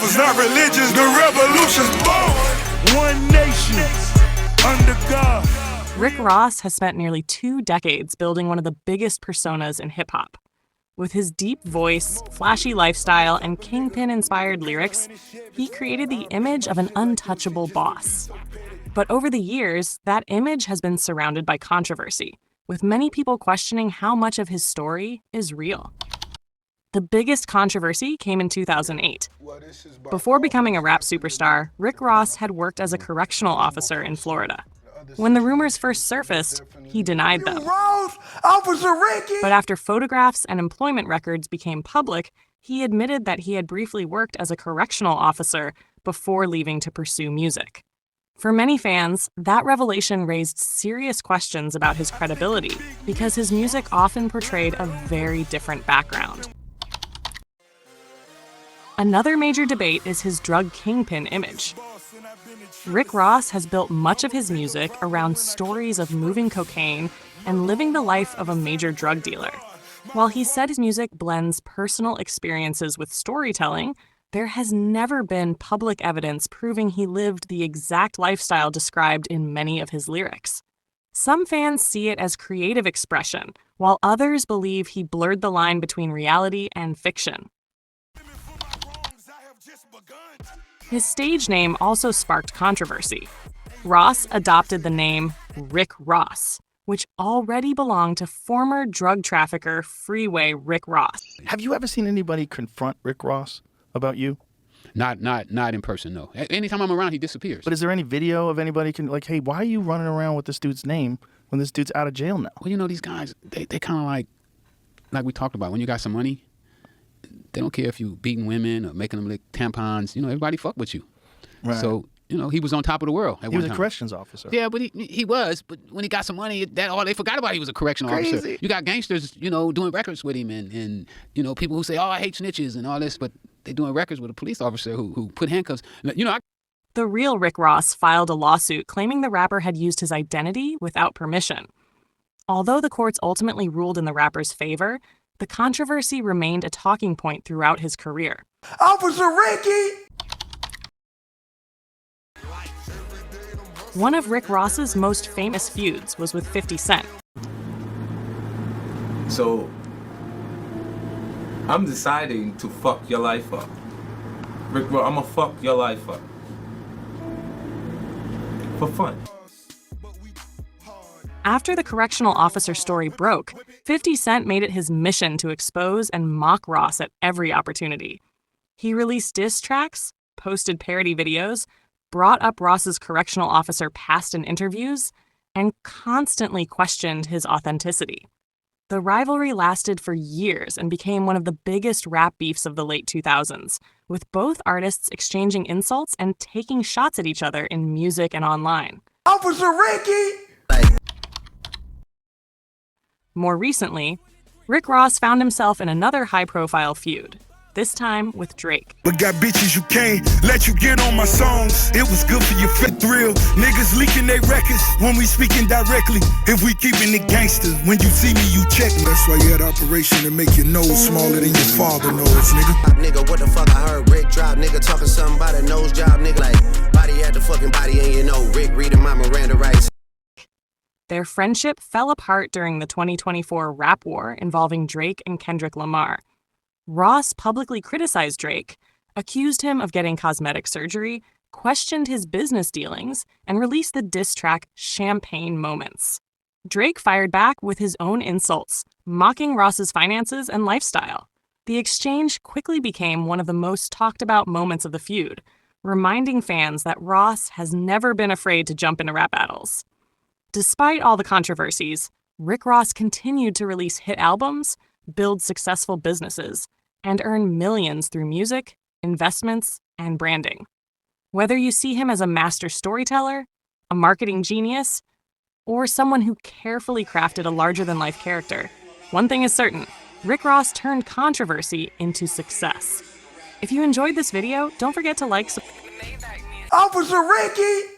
was not religious, the revolution's born. One nation, under God. Rick Ross has spent nearly 2 decades building one of the biggest personas in hip-hop. With his deep voice, flashy lifestyle, and Kingpin-inspired lyrics, he created the image of an untouchable boss. But over the years, that image has been surrounded by controversy, with many people questioning how much of his story is real. The biggest controversy came in 2008. Before becoming a rap superstar, Rick Ross had worked as a correctional officer in Florida. When the rumors first surfaced, he denied them. But after photographs and employment records became public, he admitted that he had briefly worked as a correctional officer before leaving to pursue music. For many fans, that revelation raised serious questions about his credibility because his music often portrayed a very different background. Another major debate is his drug kingpin image. Rick Ross has built much of his music around stories of moving cocaine and living the life of a major drug dealer. While he said his music blends personal experiences with storytelling, there has never been public evidence proving he lived the exact lifestyle described in many of his lyrics. Some fans see it as creative expression, while others believe he blurred the line between reality and fiction. His stage name also sparked controversy. Ross adopted the name Rick Ross, which already belonged to former drug trafficker Freeway Rick Ross. Have you ever seen anybody confront Rick Ross about you? Not in person, no. Anytime I'm around, he disappears. But is there any video of anybody hey, why are you running around with this dude's name when this dude's out of jail now? Well, you know, these guys, they kind of like we talked about, when you got some money, they don't care if you beating women or making them lick tampons. You know, everybody fuck with you. Right. So, you know, he was on top of the world at one time. He was a corrections officer. Yeah, but he was. But when he got some money, they forgot about he was a correctional officer. You got gangsters, you know, doing records with him and you know, people who say, oh, I hate snitches and all this, but they're doing records with a police officer who put handcuffs. You know, The real Rick Ross filed a lawsuit claiming the rapper had used his identity without permission. Although the courts ultimately ruled in the rapper's favor, the controversy remained a talking point throughout his career. Officer Ricky! One of Rick Ross's most famous feuds was with 50 Cent. So, I'm deciding to fuck your life up. Rick, I'm gonna fuck your life up. For fun. After the correctional officer story broke, 50 Cent made it his mission to expose and mock Ross at every opportunity. He released diss tracks, posted parody videos, brought up Ross's correctional officer past in interviews, and constantly questioned his authenticity. The rivalry lasted for years and became one of the biggest rap beefs of the late 2000s, with both artists exchanging insults and taking shots at each other in music and online. Officer Ricky! More recently, Rick Ross found himself in another high-profile feud, this time with Drake. But got bitches you can't let you get on my songs. It was good for your fit thrill. Niggas leaking their records when we speaking directly. If we keeping it gangsters, when you see me, you check me. That's why you had operation to make your nose smaller than your father nose, nigga. Nigga, what the fuck I heard Rick drop, nigga talking something about a nose job, nigga like body at the fucking body and you know Rick reading my Miranda rights. Their friendship fell apart during the 2024 rap war involving Drake and Kendrick Lamar. Ross publicly criticized Drake, accused him of getting cosmetic surgery, questioned his business dealings, and released the diss track Champagne Moments. Drake fired back with his own insults, mocking Ross's finances and lifestyle. The exchange quickly became one of the most talked about moments of the feud, reminding fans that Ross has never been afraid to jump into rap battles. Despite all the controversies, Rick Ross continued to release hit albums, build successful businesses, and earn millions through music, investments, and branding. Whether you see him as a master storyteller, a marketing genius, or someone who carefully crafted a larger-than-life character, one thing is certain, Rick Ross turned controversy into success. If you enjoyed this video, don't forget to like, Officer Ricky!